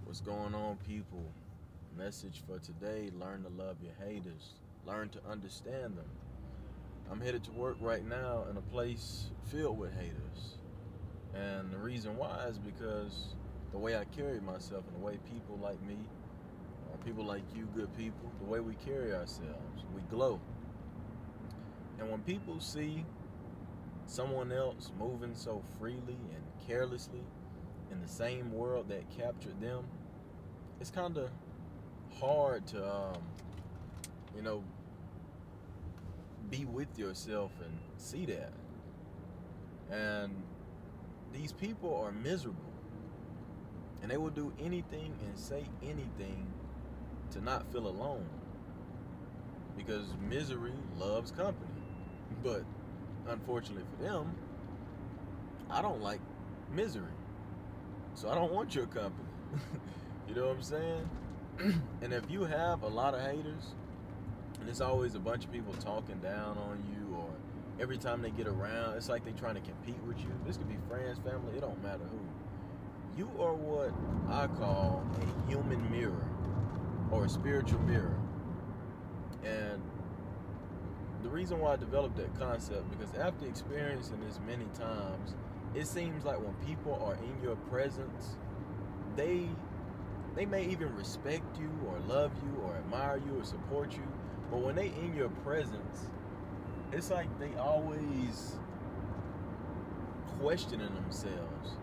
What's going on, people? Message for today: learn to love your haters, learn to understand them. I'm headed to work right now in a place filled with haters. And the reason why is because the way I carry myself and the way people like me, or people like you, good people, the way we carry ourselves, we glow. And when people see someone else moving so freely and carelessly in the same world that captured them, it's kind of hard to you know be with yourself and see that. And these people are miserable, and they will do anything and say anything to not feel alone, because misery loves company. But unfortunately for them, I don't like misery, so I don't want your company. You know what I'm saying? And if you have a lot of haters, and it's always a bunch of people talking down on you, or every time they get around, it's like they're trying to compete with you. This could be friends, family, it don't matter who. You are what I call a human mirror, or a spiritual mirror. And the reason why I developed that concept, because after experiencing this many times, it seems like when people are in your presence, they they may even respect you or love you or admire you or support you, but when they in your presence, it's like they always questioning themselves.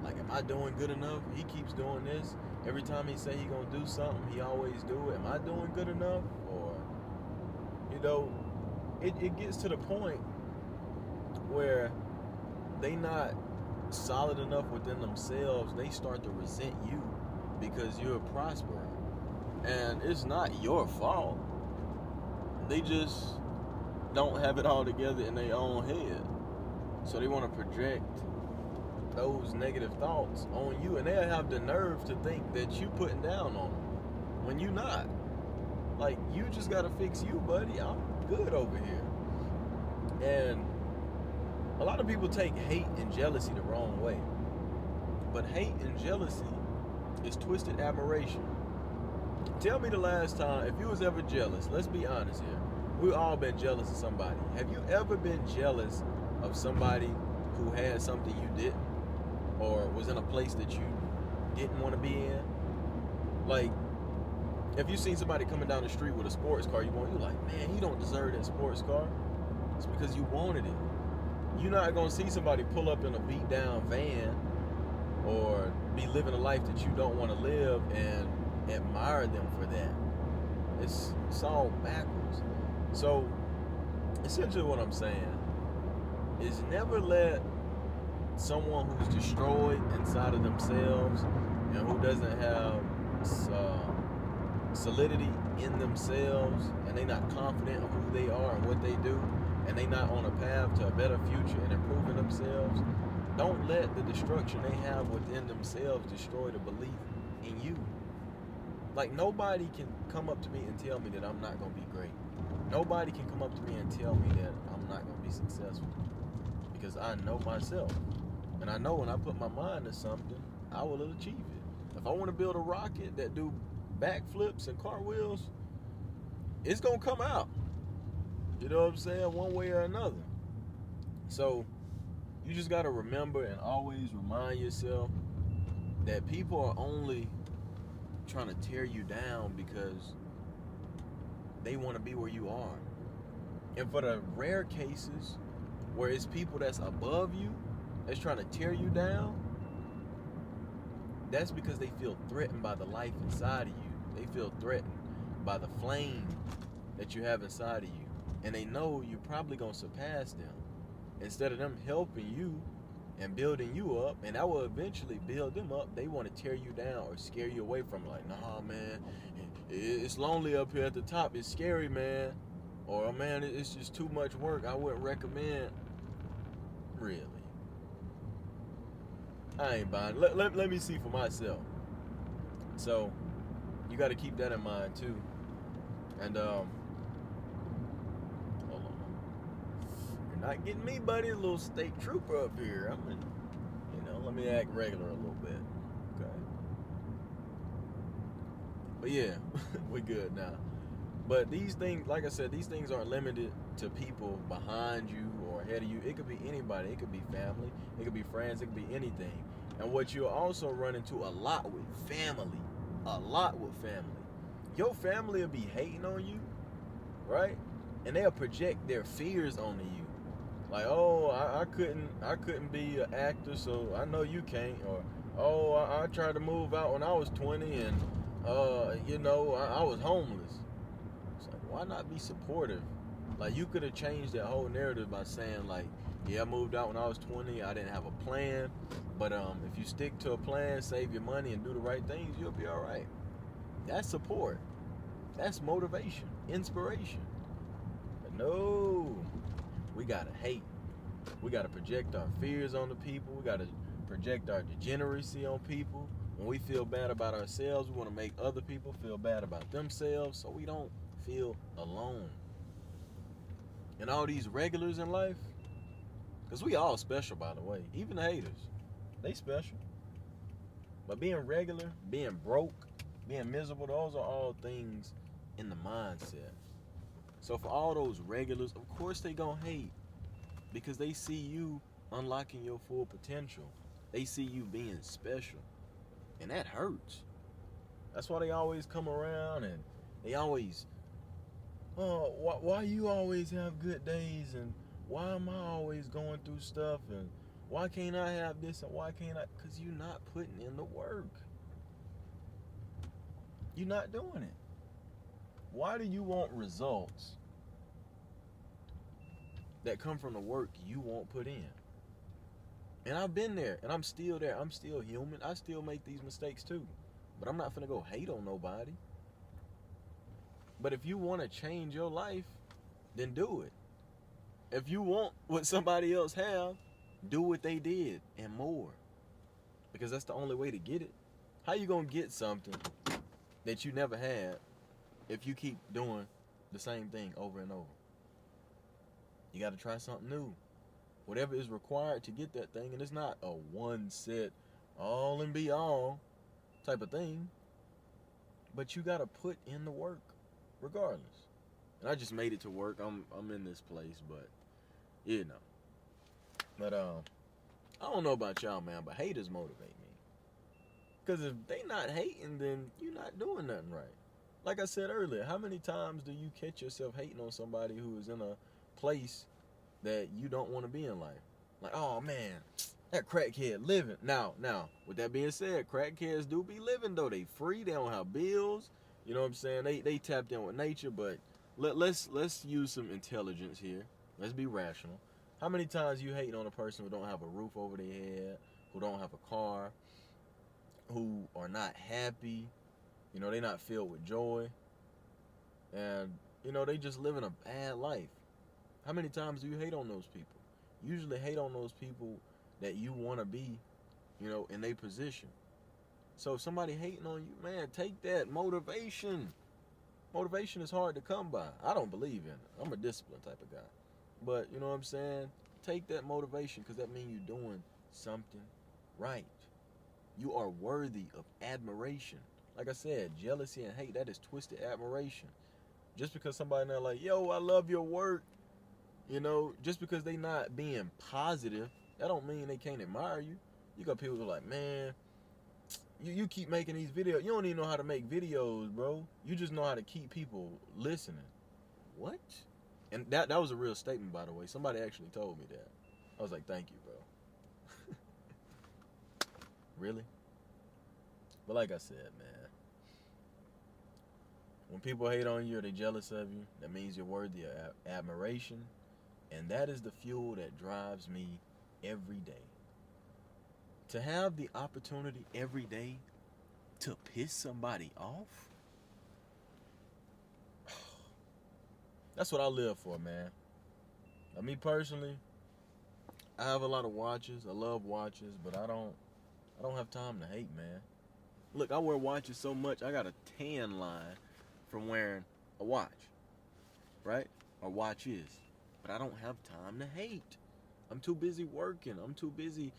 Like, am I doing good enough? He keeps doing this. Every time he say he gonna do something, he always do it. Am I doing good enough? Or, you know, it gets to the point where they not solid enough within themselves. They start to resent you because you're prospering. And it's not your fault. They just don't have it all together in their own head. So they want to project those negative thoughts on you, and they'll have the nerve to think that you putting down on them when you not. Like, you just gotta fix you, buddy. I'm good over here. And a lot of people take hate and jealousy the wrong way. But hate and jealousy is twisted admiration. Tell me the last time, if you was ever jealous, let's be honest here. We've all been jealous of somebody. Have you ever been jealous of somebody who had something you didn't? Or was in a place that you didn't want to be in? Like, if you seen somebody coming down the street with a sports car you want, you're like, man, he don't deserve that sports car. It's because you wanted it. You're not gonna see somebody pull up in a beat down van or be living a life that you don't want to live and admire them for that. It's all backwards. So essentially what I'm saying is, never let someone who's destroyed inside of themselves and who doesn't have solidity in themselves, and they not confident of who they are and what they do, and they not on a path to a better future and improving themselves, don't let the destruction they have within themselves destroy the belief in you. Like, nobody can come up to me and tell me that I'm not going to be great. Nobody can come up to me and tell me that I'm not going to be successful, because I know myself. And I know when I put my mind to something, I will achieve it. If I want to build a rocket that do backflips and cartwheels, it's going to come out. You know what I'm saying? One way or another. So you just got to remember and always remind yourself that people are only trying to tear you down because they want to be where you are. And for the rare cases where it's people that's above you that's trying to tear you down, that's because they feel threatened by the life inside of you. They feel threatened by the flame that you have inside of you. And they know you're probably going to surpass them. Instead of them helping you and building you up, and that will eventually build them up, they want to tear you down or scare you away from it. Like, nah, man, it's lonely up here at the top. It's scary, man. Or, oh, man, it's just too much work. I wouldn't recommend. Really? I ain't buying. Let me see for myself. So you got to keep that in mind too. And hold on, you're not getting me, buddy. A little state trooper up here. Let me act regular a little bit. Okay. But yeah, we're good now. But these things, like I said, these things aren't limited to people behind you or ahead of you. It could be anybody. It could be family. It could be friends. It could be anything. And what you'll also run into a lot with family, a lot with family. Your family will be hating on you, right? And they'll project their fears onto you. Like, oh, I couldn't be an actor, so I know you can't. Or, oh, I tried to move out when I was 20, and I was homeless. It's like, why not be supportive? Like, you could have changed that whole narrative by saying, like, yeah, I moved out when I was 20. I didn't have a plan, but if you stick to a plan, save your money, and do the right things, you'll be all right. That's support. That's motivation, inspiration. But no, we gotta hate. We gotta project our fears on the people. We gotta project our degeneracy on people. When we feel bad about ourselves, we want to make other people feel bad about themselves so we don't feel alone. And all these regulars in life, because we all special, by the way, even the haters, they special. But being regular, being broke, being miserable, those are all things in the mindset. So for all those regulars, of course they gonna hate because they see you unlocking your full potential. They see you being special, and that hurts. That's why they always come around and they always, oh, why you always have good days, and why am I always going through stuff, and why can't I have this, and why can't I? Because you're not putting in the work. You're not doing it. Why do you want results that come from the work you won't put in? And I've been there, and I'm still there. I'm still human. I still make these mistakes too. But I'm not finna go hate on nobody. But if you want to change your life, then do it. If you want what somebody else have, do what they did and more. Because that's the only way to get it. How you gonna get something that you never had if you keep doing the same thing over and over? You gotta try something new. Whatever is required to get that thing, and it's not a one set, all and be all type of thing. But you gotta put in the work, regardless. And I just made it to work. I'm in this place, but you know. But I don't know about y'all, man, but haters motivate me. Because if they not hating, then you're not doing nothing right. Like I said earlier, how many times do you catch yourself hating on somebody who is in a place that you don't want to be in life? Like, oh man, that crackhead living. Now, with that being said, crackheads do be living though. They free, they don't have bills. You know what I'm saying? They tapped in with nature, but let's use some intelligence here. Let's be rational. How many times you hating on a person who don't have a roof over their head, who don't have a car, who are not happy, they're not filled with joy, and they just living a bad life? How many times do you hate on those people? You usually hate on those people that you want to be, in their position. So if somebody hating on you, man, take that motivation. Motivation is hard to come by. I don't believe in it. I'm a disciplined type of guy. But, you know what I'm saying? Take that motivation, because that means you're doing something right. You are worthy of admiration. Like I said, jealousy and hate, that is twisted admiration. Just because somebody not like, yo, I love your work, just because they not being positive, that don't mean they can't admire you. You got people who are like, man, you keep making these videos. You don't even know how to make videos, bro. You just know how to keep people listening. What? And that was a real statement, by the way. Somebody actually told me that. I was like, thank you, bro. Really? But like I said, man, when people hate on you or they jealous of you, that means you're worthy of admiration. And that is the fuel that drives me every day. To have the opportunity every day to piss somebody off, that's what I live for, man. Now, me personally, I have a lot of watches. I love watches, but I don't have time to hate, man. Look, I wear watches so much, I got a tan line from wearing a watch, right? Or watches. But I don't have time to hate. I'm too busy working. I'm too busy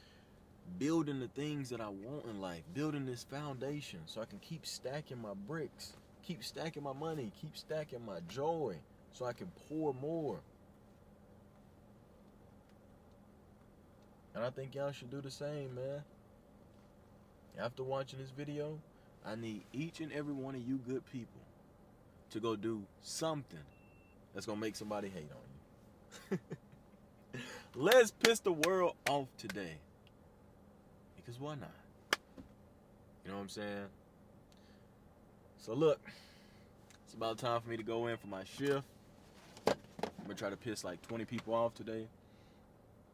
building the things that I want in life, building this foundation so I can keep stacking my bricks, keep stacking my money, keep stacking my joy so I can pour more. And I think y'all should do the same, man. After watching this video, I need each and every one of you good people to go do something that's gonna make somebody hate on you. Let's piss the world off today. Because why not? You know what I'm saying? So look, it's about time for me to go in for my shift. I'm gonna try to piss like 20 people off today.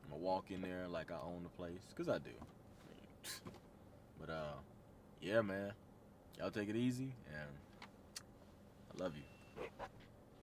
I'm gonna walk in there like I own the place, because I do. But yeah, man. Y'all take it easy, and I love you.